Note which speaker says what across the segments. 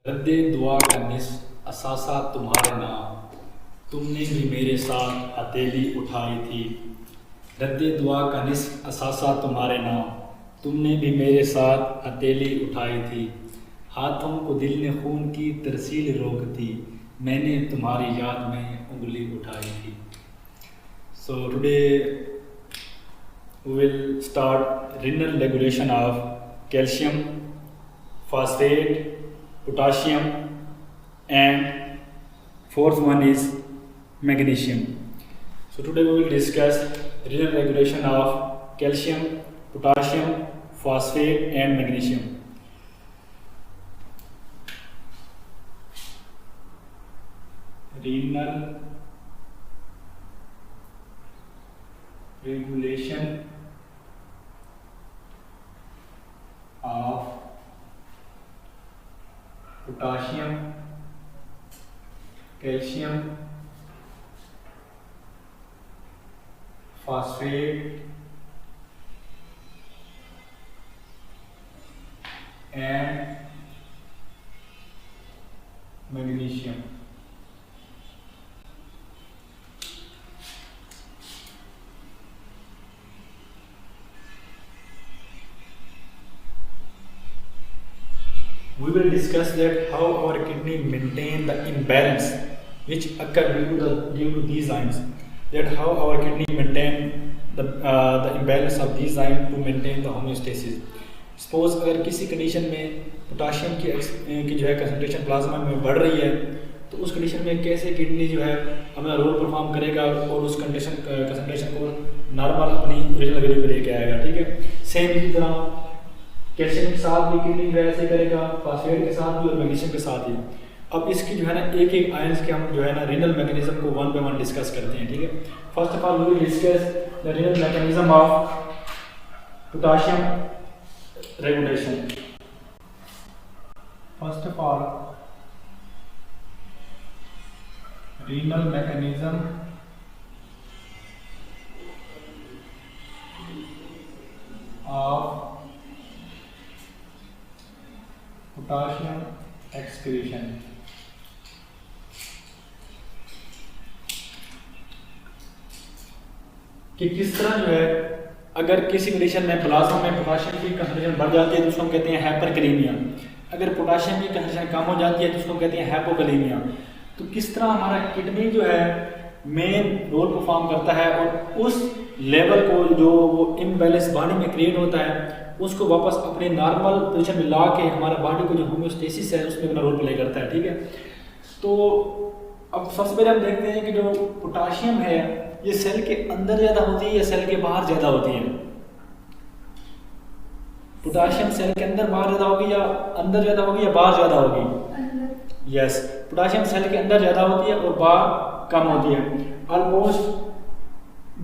Speaker 1: रद्दे दुआ का निस्फ़ असासा तुम्हारे नाम, तुमने भी मेरे साथ हथेली उठाई थी। रद्दे दुआ का निस्फ़ असासा तुम्हारे नाम, तुमने भी मेरे साथ हथेली उठाई थी। हाथों को दिल ने खून की तरसील रोक दी, मैंने तुम्हारी याद में उंगली उठाई थी। So today we will start renal regulation of calcium, phosphate, potassium, and fourth one is magnesium. So today we will discuss renal regulation of calcium, potassium, phosphate, and magnesium. Renal regulation of potassium, calcium, phosphate, and magnesium. We will discuss that how our kidney maintain the imbalance which occur due to these ions. That how our kidney maintain the imbalance of these ions to maintain the homeostasis. Suppose अगर किसी condition में potassium की जो है concentration plasma में बढ़ रही है, तो उस कंडीशन में कैसे किडनी जो है अपना रोल परफॉर्म करेगा और उस कंसंट्रेशन को नॉर्मल अपनी ओरिजिनल वैल्यू पे लेके आएगा। ठीक है, सेम इसी तरह कैल्शियम के साथ भी किडनी जो है ऐसे करेगा, फास्फेट के साथ भी और मैग्नीशियम के साथ ही। अब इसकी जो है ना एक एक आयंस के हम जो है ना रिनल मैकेनिज्म को वन बाय वन डिस्कस करते हैं। ठीक है, first of all we will discuss the renal mechanism of potassium regulation. First of all renal mechanism of potassium excretion. कि किस तरह जो है अगर किसी कंडीशन में प्लाज्मा में पोटाशियम की कंसंट्रेशन बढ़ जाती है तो उसको हम कहते हैं हाइपरकैलेमिया। अगर पोटाशियम की कंसंट्रेशन कम हो जाती है तो उसको कहते हैं हाइपोकैलेमिया। तो किस तरह हमारा किडनी जो है मेन रोल परफॉर्म करता है और उस लेवल को जो वो इम्बैलेंस बॉडी में क्रिएट होता है उसको वापस अपने नॉर्मल पोजीशन में ला के हमारा बॉडी को जो होम्योस्टेसिस है उसमें अपना रोल प्ले करता है। ठीक है, तो अब सबसे पहले हम देखते हैं कि जो पोटाशियम है ये सेल के अंदर ज़्यादा होती है या सेल के बाहर ज़्यादा होती है। पोटाशियम सेल के अंदर बाहर ज़्यादा होगी या अंदर ज़्यादा होगी या बाहर ज़्यादा होगी? यस, पोटाशियम सेल के अंदर ज़्यादा होती है और बाहर कम होती है। ऑलमोस्ट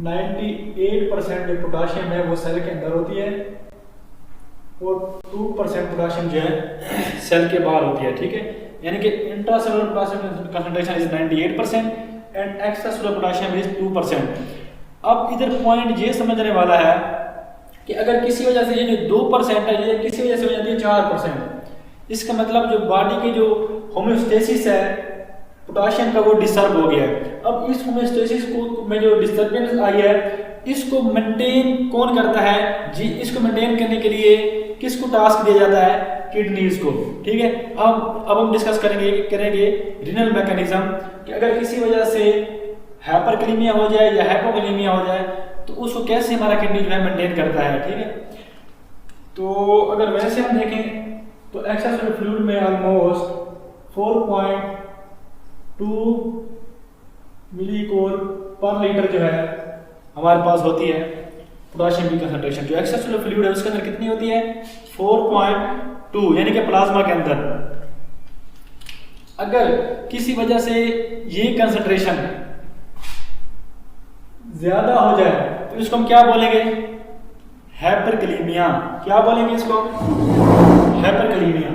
Speaker 1: 98% जो पोटाशियम है वो सेल के अंदर होती है और 2% पोटाशियम जो है सेल के बाहर होती है। ठीक है, यानी कि intracellular potassium concentration is 98% and extracellular potassium is 2%। अब इधर पॉइंट ये समझने वाला है कि अगर किसी वजह से ये जो 2% है ये किसी वजह से हो जाती है 4%, इसका मतलब जो बॉडी की जो होम्योस्टेसिस है पोटाशियम का वो डिस्टर्ब हो गया है। अब इस होम्योस्टेसिस को में जो डिस्टर्बेंस आई है इसको मेंटेन कौन करता है जी? इसको मेंटेन करने के लिए किसको टास्क दिया जाता है? किडनीज को। ठीक है, अब हम डिस्कस करेंगे रिनल मैकेनिज्म कि अगर किसी वजह से हाइपरकैलेमिया हो जाए या हाइपोकैलेमिया हो जाए तो उसको कैसे हमारा किडनी जो है मेंटेन करता है। ठीक है, तो अगर वैसे हम देखें तो एक्स्ट्रासेलुलर फ्लूइड में ऑलमोस्ट 4.2 मिलीकोल पर लीटर जो है हमारे पास होती है पोटाशियम की कंसंट्रेशन। जो एक्स्ट्रासेलुलर फ्लूइड है उसके अंदर कितनी होती है? 4.2, यानी कि प्लाज्मा के अंदर। अगर किसी वजह से ये कंसंट्रेशन ज्यादा हो जाए तो इसको हम क्या बोलेंगे? हाइपरकैलेमिया। क्या बोलेंगे इसको? हाइपरकैलेमिया।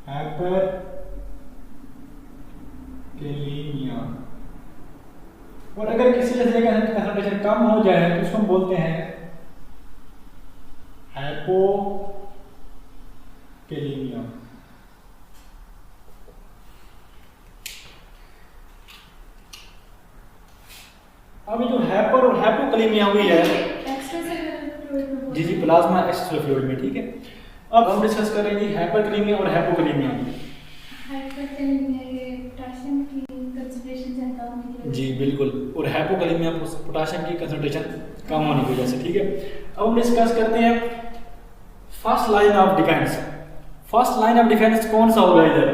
Speaker 1: हाइपरकैलेमिया। और अगर किसी वजह से कंसंट्रेशन कम हो जाए तो इसको हम बोलते हैं हाइपो कैलीमिया। अब ये जो हाइपर और हाइपोकैलीमिया हुई है जी जी प्लाज्मा एक्स्ट्रा फ्लूइड में, ठीक है। अब हम डिस्कस कर रहे हैं जी हाइपरकैलीमिया और हाइपोकैलीमिया।
Speaker 2: हाइपरकैलीमिया ये पोटेशियम की कंसंट्रेशन ज्यादा होने की वजह
Speaker 1: जी बिल्कुल, और हाइपोकैलीमिया पोटेशियम की कंसंट्रेशन कम होने की वजह से, ठीक है। अब हम डिस्कस करते हैं first line of defence. First line of defence कौन सा होगा इधर?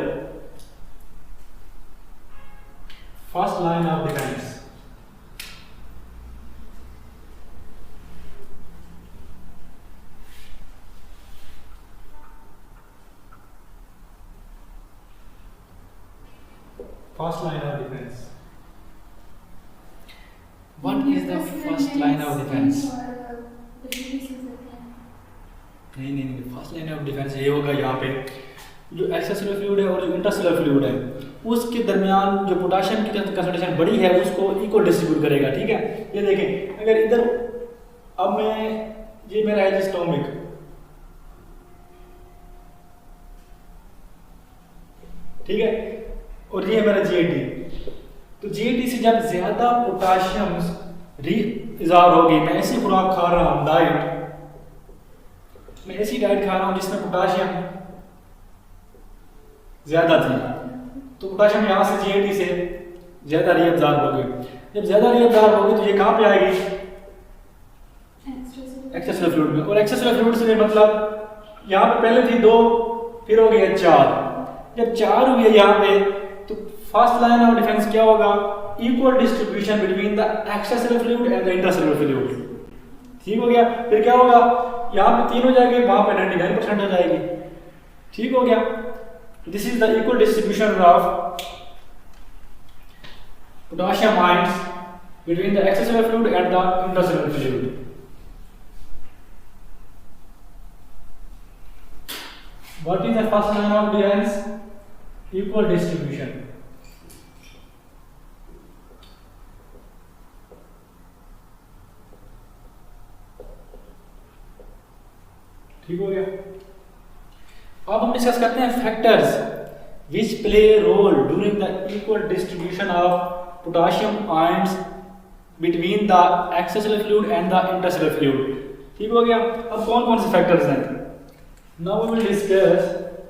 Speaker 1: First line of defence first line of defense. What is the first line of defense? नहीं फर्स्ट लाइन ऑफ डिफेंस ये होगा यहाँ पे जो एक्स्ट्रासेलुलर फ्लूइड है और जो इंट्रासेलुलर फ्लूइड है उसके दरमियान जो पोटेशियम की कंसंट्रेशन बड़ी है उसको इक्वल डिस्ट्रीब्यूट करेगा, ठीक है। ये देखें, अगर इधर अब मैं ये मेरा है स्टोमिक, ठीक है, और ये है मेरा जीएटी। तो जीएटी से जब ज्यादा पोटेशियम इज़हार होगी, मैं ऐसी खुराक खा रहा हूँ डाइट, मैं ऐसी डाइट खा रहा हूँ जिसमें पोटेशियम ज्यादा थी, तो पोटेशियम यहाँ से जीएटी से ज्यादा रीअब्जॉर्ब होगी। जब ज्यादा रीअब्जॉर्ब होगी तो ये कहाँ पे आएगी? एक्स्ट्रासेलुलर फ्लूइड में। और एक्स्ट्रासेलुलर फ्लूइड से मतलब यहाँ पे पहले थी 2, फिर हो गया 4। जब 4 हुई है यहाँ पे तो फर्स्ट लाइन ऑफ डिफेंस क्या होगा? Equal distribution between the extracellular fluid and the intracellular fluid, ठीक हो गया। फिर क्या होगा? यहाँ पे 3 हो जाएगी, वहां पे 99% हो जाएगी, ठीक हो गया। This is the equal distribution of potassium ions between the extracellular fluid and the intracellular fluid. What is the first line of defense? Equal distribution. ठीक हो गया। अब हम डिस्कस करते हैं factors which play a role during the equal distribution of potassium ions between the extracellular fluid and the intracellular fluid, ठीक हो गया। अब कौन कौन से फैक्टर्स हैं? Now we will discuss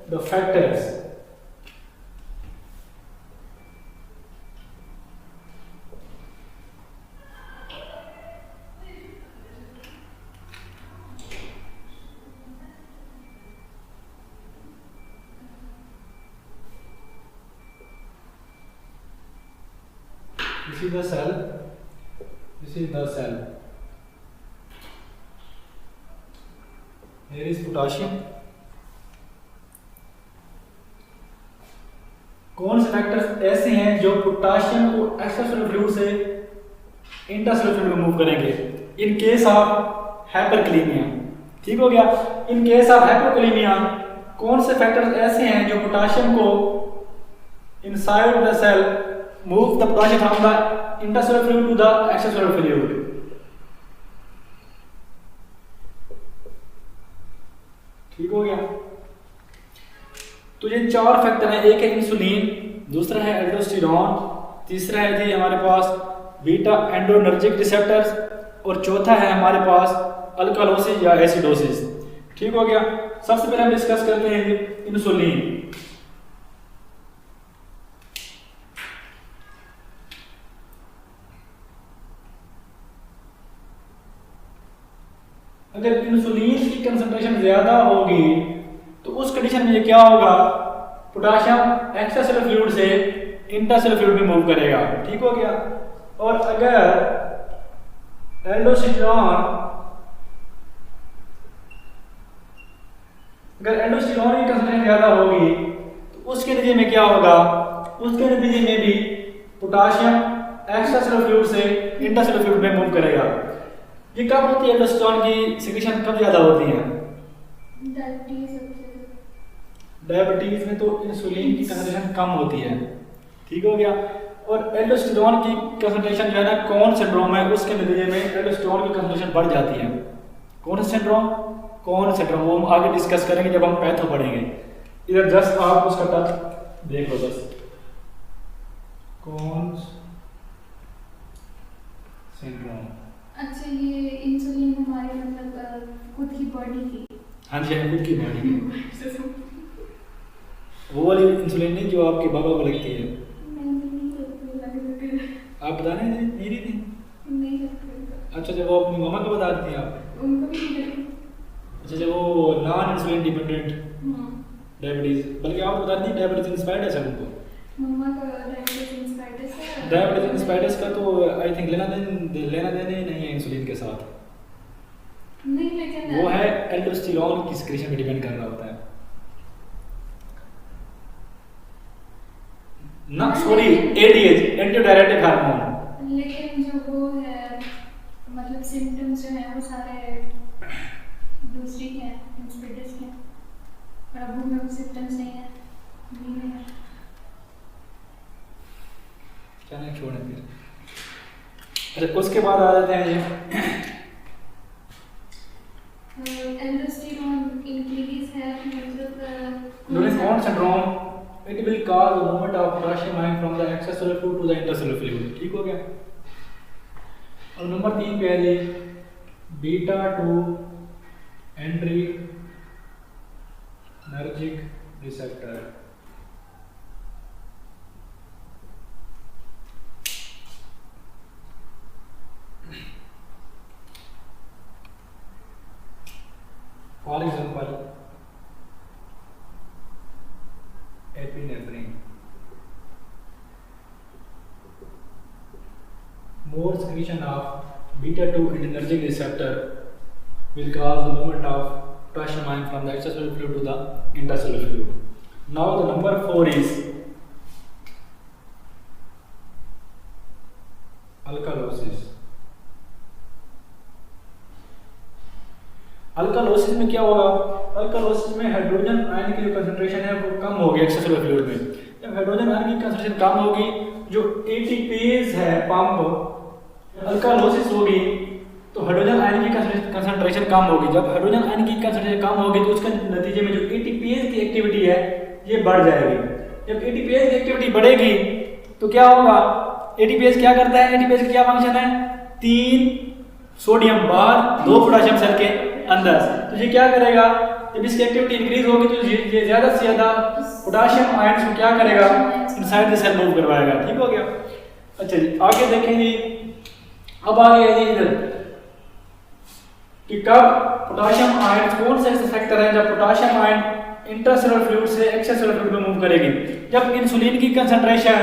Speaker 1: the factors. This is the cell. This is the cell. Here is potassium. कौन से फैक्टर्स ऐसे हैं जो पोटेशियम को एक्स्ट्रासेलुलर फ्लूइड से इंट्रासेलुलर फ्लूइड में मूव करेंगे? इन केस ऑफ हाइपरकैलीमिया, ठीक हो गया। इन केस ऑफ हाइपोकैलीमिया कौन से फैक्टर्स ऐसे हैं जो पोटेशियम को inside the cell move the potassium from the intracellular fluid to the extracellular fluid? ठीक हो गया। तो ये 4 फैक्टर हैं, एक है इंसुलिन, दूसरा है एल्डोस्टेरोन, तीसरा है जी हमारे पास बीटा एंड्रोनर्जिक रिसेप्टर्स, और चौथा है हमारे पास अल्कालोसिस या एसिडोसिस, ठीक हो गया। सबसे पहले हम डिस्कस करते हैं इंसुलिन। अगर इंसुलिन की कंसंट्रेशन ज्यादा होगी तो उस कंडीशन में क्या होगा? पोटेशियम एक्स्ट्रासेलुलर फ्लूइड से इंट्रासेलुलर फ्लूइड में मूव करेगा, ठीक हो गया। और अगर एल्डोस्टेरोन की कंसंट्रेशन ज्यादा होगी तो उसके नतीजे में क्या होगा? उसके नतीजे में भी पोटेशियम एक्स्ट्रासेलुलर फ्लूइड से इंट्रासेलुलर फ्लूइड में मूव करेगा। ये कब होती है? एल्डोस्टेरोन की सिक्रीशन कब ज्यादा होती है? डायबिटीज में तो इंसुलिन की कंसंट्रेशन कम होती है, ठीक हो गया। और एल्डोस्टेरोन की कंसंट्रेशन जो है ना, कौन सिंड्रोम है उसके नतीजे में एल्डोस्टेरोन की कंसंट्रेशन बढ़ जाती है। कौन सा सिंड्रोम? कौन सिंड्रोम, वो हम आगे डिस्कस करेंगे जब हम पैथो पढ़ेंगे। इधर जस्ट आप उसका टच देख लो बस, कौन सिंड्रोम।
Speaker 2: अच्छा, ये इंसुलिन हमारे मतलब खुद की बॉडी की।
Speaker 1: हाँ जी, खुद की बॉडी की वो वाली इंसुलिन नहीं जो आपके बाबा को लगती है।
Speaker 2: नहीं लगती।
Speaker 1: आप बता रहे थे नहीं थी?
Speaker 2: नहीं लगती।
Speaker 1: अच्छा, जब वो अपनी मामा को बता देती हैं आप।
Speaker 2: उनको भी नहीं लगती।
Speaker 1: अच्छा, जब वो नॉन इंसुलिन डिपेंडेंट डायबिटीज, बल्कि आप बता दी डायबिटीज इंस्पायर्ड है उनको।
Speaker 2: मम्मा का डायबिटीज इंस्पायर्स है।
Speaker 1: डायबिटीज इंस्पायर्स का तो आई थिंक लेना देने नहीं है इंसुलिन के साथ।
Speaker 2: नहीं, लेकिन
Speaker 1: वो है एल्डोस्टेरोन की सिक्रीशन पे डिपेंड कर रहा होता है ना, सॉरी एडीएच, एंटीडायरेटिक हार्मोन।
Speaker 2: लेकिन जो वो है मतलब सिम्टम्स जो हैं वो सारे दूसरी के हैं, इंस्पिडिस के। और अबू में वो सिम्टम्स नहीं है, नहीं है।
Speaker 1: क्या नहीं छोड़ें फिर। अच्छा, उसके बाद आ जाते हैं ये
Speaker 2: एल्डोस्टेरोन इंक्रीज है मतलब
Speaker 1: during Cone syndrome it will cause the movement of potassium ion from the extracellular fluid to the intercellular fluid। ठीक हो गया। और नंबर 3 पे है जी beta 2 adrenergic receptor. For example epinephrine, more secretion of beta 2 adrenergic receptor will cause the movement of potassium ion from the extracellular fluid to the intercellular fluid। Now the number 4 is alkalosis। Alkalosis में क्या होगा? Alkalosis में hydrogen ion की जो concentration है वो कम होगी extracellular fluid में। जब हाइड्रोजन आयन की कंसंट्रेशन कम होगी, जो एटीपीज है पंप, अल्कालोसिस होगी तो हाइड्रोजन आयन की कंसंट्रेशन कम होगी। जब हाइड्रोजन आयन की कंसंट्रेशन कम होगी तो उसके नतीजे में जो एटीपीज की एक्टिविटी है ये बढ़ जाएगी। जब एटीपीज की एक्टिविटी बढ़ेगी तो क्या होगा? एटीपीज क्या करता है? एटीपीज की क्या फंक्शन है? 3 सोडियम बाहर, 2 पोटेशियम सेल के अंदर। तो ये क्या करेगा? जब इसकी एक्टिविटी इंक्रीज होगी तो ये ज्यादा से ज्यादा पोटेशियम आयंस को क्या करेगा? इनसाइड द सेल मूव करवाएगा। ठीक हो गया। अच्छा जी, आगे देखेंगे। अब आगे है जी इधर कि कब पोटेशियम आयंस, कौन से ऐसे सेक्टर हैं जब पोटेशियम आयन इंट्रासेलुलर फ्लूइड से एक्स्ट्रासेलुलर फ्लूइड में मूव करेगी? जब इंसुलिन की कंसंट्रेशन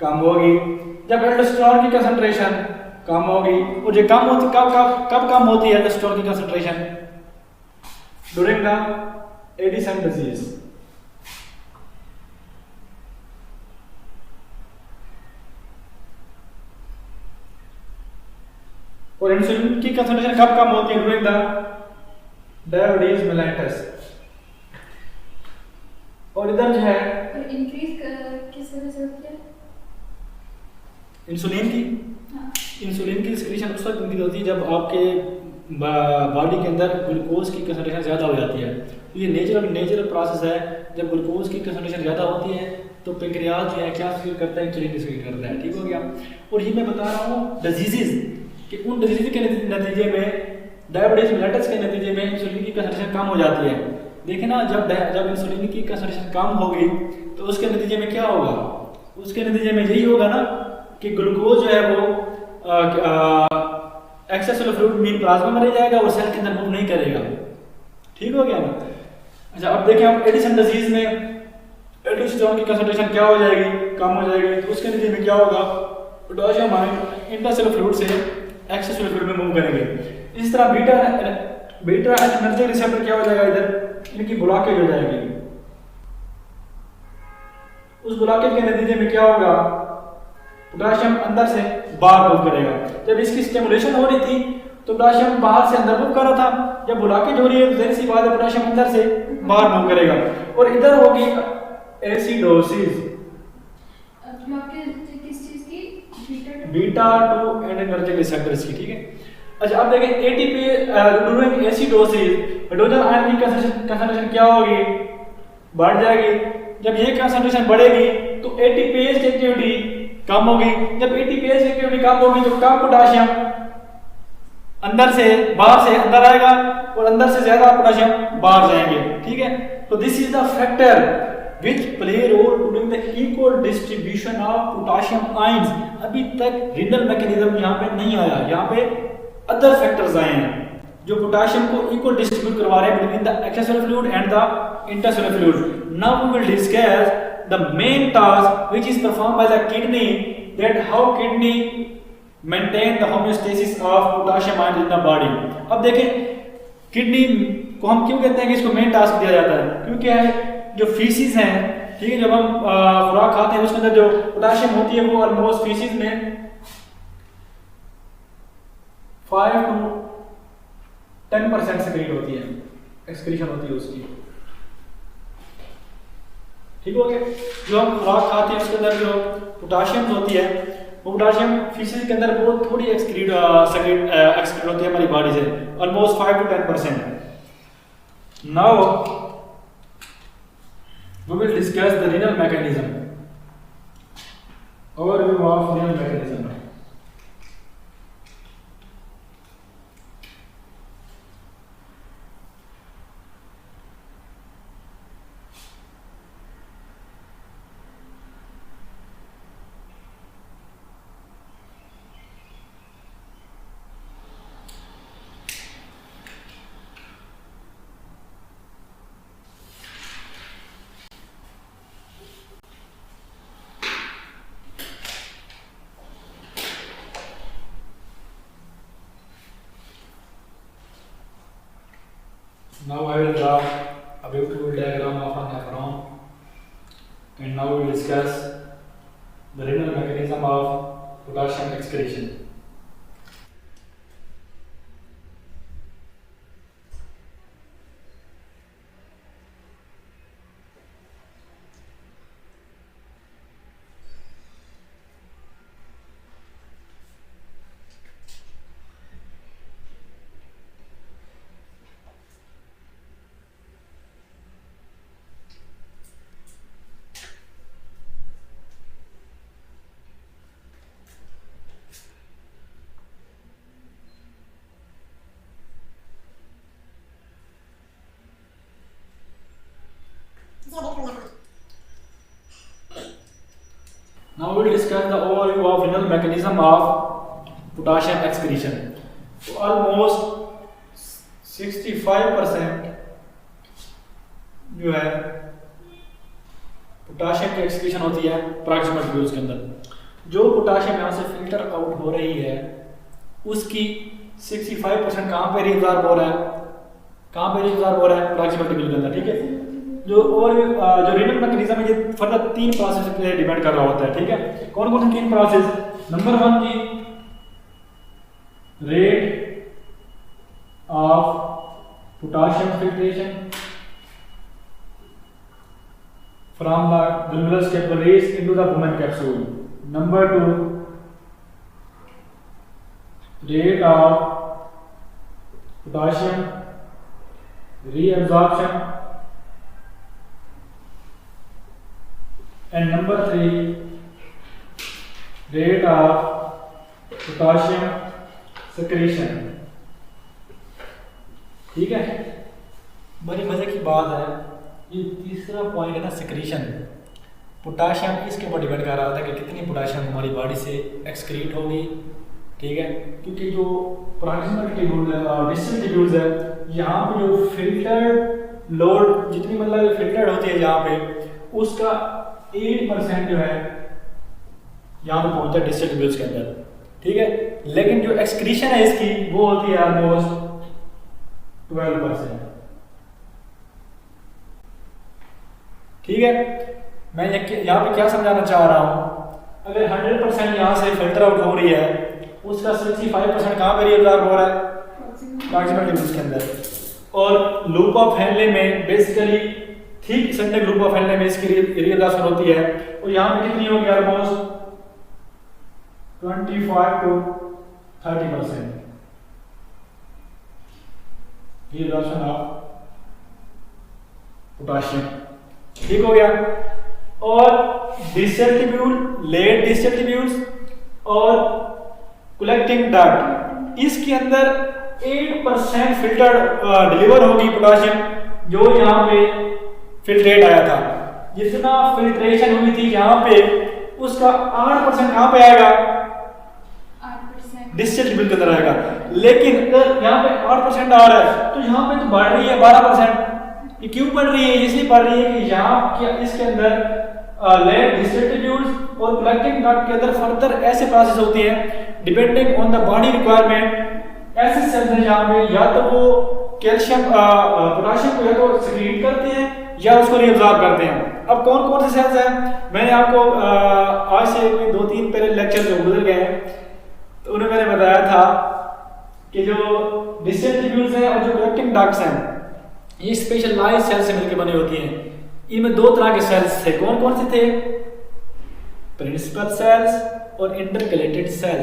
Speaker 1: कम होगी, जब एल्डोस्टेरोन की कंसंट्रेशन कम होगी। और ये कम होती कब कम होती है एल्डोस्टेरोन की concentration? During the Addison disease. और इंसुलिन की कंसंट्रेशन कब कम होती है? During the diabetes mellitus. और इधर जो है
Speaker 2: इंक्रीज किस वजह से होती है?
Speaker 1: इंसुलिन की इंसुलिन की सिक्रीशन उस वक्त इंक्रीज होती है जब आपके बॉडी के अंदर ग्लूकोज की कंसंट्रेशन ज़्यादा हो जाती है। तो ये नेचुरल प्रोसेस है। जब ग्लूकोज की कंसंट्रेशन ज़्यादा होती है तो पेंक्रियाज जो है क्या सिक्रीट करता है? इंसुलिन सिक्रीट करता है। ठीक हो गया। और ये मैं बता रहा हूँ डिजीजेज कि उन डिजीज के नतीजे में, डायबिटीज मेलाइटस के नतीजे में इंसुलिन की कंसंट्रेशन कम हो जाती है। देखिए ना, जब इंसुलिन की कंसंट्रेशन कम होगी तो उसके नतीजे में क्या होगा? उसके नतीजे में यही होगा ना कि ग्लूकोज जो है वो एक्स्ट्रासेलुलर फ्लूइड मीन प्लाज्मा में रह जाएगा और सेल के अंदर मूव नहीं करेगा। ठीक हो गया ना। अच्छा, अब देखें हम एडिसन डिजीज में एल्डोस्टेरोन की कंसंट्रेशन क्या हो जाएगी? कम हो जाएगी। तो उसके नतीजे में क्या होगा? पोटेशियम आयन इंट्रासेलुलर फ्लूइड से एक्स्ट्रासेलुलर फ्लूइड में मूव करेंगे। इस तरह बीटा एनर्जी रिसेप्टर क्या हो जाएगा? इधर इनकी ब्लॉकेज हो जाएगी। उस ब्लॉकेज के नतीजे में क्या होगा? पोटेशियम अंदर से बाहर मूव करेगा। जब इसकी स्टिमुलेशन हो रही थी तो पोटेशियम बाहर से अंदर मूव कर रहा था। जब ब्लॉकेज हो रही है तो जाहिर सी बात है पोटेशियम अंदर से बाहर मूव करेगा। और इधर होगी एसिडोसिस।
Speaker 2: ब्लॉकेज किस चीज की?
Speaker 1: बीटा 2 एंड एनर्जिक रिसेप्टर्स की। ठीक है। अच्छा अब देखें ATP during acidosis hydrogen ion की कंसंट्रेशन क्या होगी, बढ़ जाएगी। जब ये कंसंट्रेशन बढ़ेगी तो एटीपीएस की एक्टिविटी कम होगी। जब एटीपीएस की एक्टिविटी कम होगी तो कम पोटेशियम अंदर से बाहर से अंदर आएगा और अंदर से ज्यादा पोटेशियम बाहर जाएंगे, ठीक है। तो this is the factor which play role during the equal distribution of potassium ions। अभी तक renal mechanism यहाँ पे नहीं आया, यहाँ पे अदर फैक्टर्स आए हैं जो पोटेशियम को इक्वल डिस्ट्रीब्यूट करवा रहे हैं between the extracellular fluid and the intercellular fluid। Now we will discuss the main task which is performed by the kidney, that how kidney maintain the homeostasis of potassium ions in the body। अब देखें kidney को हम क्यों कहते हैं कि इसको main task दिया जाता है, क्योंकि है जो फीसिस हैं, ठीक है, जब हम खुराक खाते हैं उसके अंदर जो पोटेशियम होती है वो ऑलमोस्ट फीसिस में 5 to 10% सेक्रेट होती है, एक्सक्रीशन होती है उसकी, ठीक हो गया। जो हम खुराक खाते हैं उसके अंदर जो पोटेशियम होती है वो पोटेशियम फीसिस के अंदर बहुत थोड़ी एक्सक्रीट होती है हमारी बॉडी से, almost 5 to 10%। Now we will discuss the renal mechanism, overview of renal mechanism। Now I will draw a beautiful diagram of a nephron, and now we will discuss the renal mechanism of potassium excretion। Now we will discuss the overview of renal mechanism of potassium excretion। So almost 65% जो है potassium की excretion होती है proximal tubules के अंदर। जो potassium यहाँ से फिल्टर आउट हो रही है उसकी 65% कहाँ पे रिजॉर्व हो रहा है, कहाँ पे रिजॉर्व हो रहा है, प्रॉक्सिमल ट्यूब्यूल के अंदर, ठीक है। जो और जो renal mechanism है ये फर्दर 3 प्रोसेस पे डिपेंड कर रहा होता है, ठीक है। कौन कौन से 3 प्रोसेस? नंबर 1 की rate of potassium filtration from the glomerulus capillaries into the Bowman capsule। Number 2, rate of potassium reabsorption, and number 3, rate of potassium secretion। ठीक है, बड़ी मजे की बात है। ये तीसरा पॉइंट है ना, सिक्रीशन। पोटाशियम इसके ऊपर डिपेंड कर रहा होता है कि कितनी पोटाशियम हमारी बॉडी से एक्सक्रीट होगी, ठीक है। क्योंकि जो प्रॉक्सिमल ट्यूब्यूल है और डिस्टल ट्यूब्यूल्स है, यहाँ पे जो फिल्टर्ड लोड जितनी मतलब फिल्टर्ड होती है यहाँ पे, उसका 8% जो है यहाँ पे पहुँचता है डिस्टल ट्यूब्यूल्स के अंदर, ठीक है। लेकिन जो एक्सक्रीशन है इसकी वो होती है ऑलमोस्ट 12%, ठीक है। मैं यहाँ पे क्या समझाना चाह रहा हूँ, अगर 100% यहाँ से फिल्टर आउट हो रही है, उसका 65% कहाँ पे रिजॉर्व हो रहा है, प्रॉक्सिमल ट्यूब्यूल्स के अंदर। और लूप ऑफ हेनले में बेसिकली ठीक सेंटर लूप ऑफ हेनले में इसकी रिजॉर्वेशन होती है, और यहाँ पे कितनी होगी, almost 25 to 30%, absorption of potassium, ठीक हो गया। और डिस्ट्रीब्यूट, लेट डिस्ट्रीब्यूट और कलेक्टिंग डक्ट, इसके अंदर 8% फिल्टर डिलीवर होगी पोटाशियम, जो यहाँ पे फिल्ट्रेट आया था। जितना फिल्ट्रेशन हुई थी यहाँ पे, उसका 8% कहाँ पे आएगा,
Speaker 2: 8%
Speaker 1: डिस्टिल्ड के अंदर आएगा। लेकिन अगर यहाँ पे 8% आ रहा है तो यहाँ पे तो बढ़ रही है 12%। ये क्यों बढ़ रही है, इसलिए बढ़ रही है कि यहाँ इसके अंदर लेट डिस्ट्रीब्यूट और कलेक्टिंग डक्ट के अंदर फर्दर ऐसे प्रोसेस होती हैं depending on the body requirement. ऐसे सेल्स हैं जहाँ पे या तो वो कैल्शियम पोटाशियम को या तो सिक्रीट करते हैं या उसको रीअब्सॉर्ब करते हैं। अब कौन कौन से सेल्स हैं, मैंने आपको आज से 2-3 पहले लेक्चर जो गुजर गए हैं तो उन्हें मैंने बताया था कि जो डिस्ट्रीब्यूट्स हैं और जो कलेक्टिंग डक्ट्स हैं, ये स्पेशलाइज्ड सेल से मिलकर बनी होती हैं। इनमें 2 तरह के सेल्स थे, कौन कौन से थे, प्रिंसिपल सेल्स और इंटरकलेटेड सेल्स।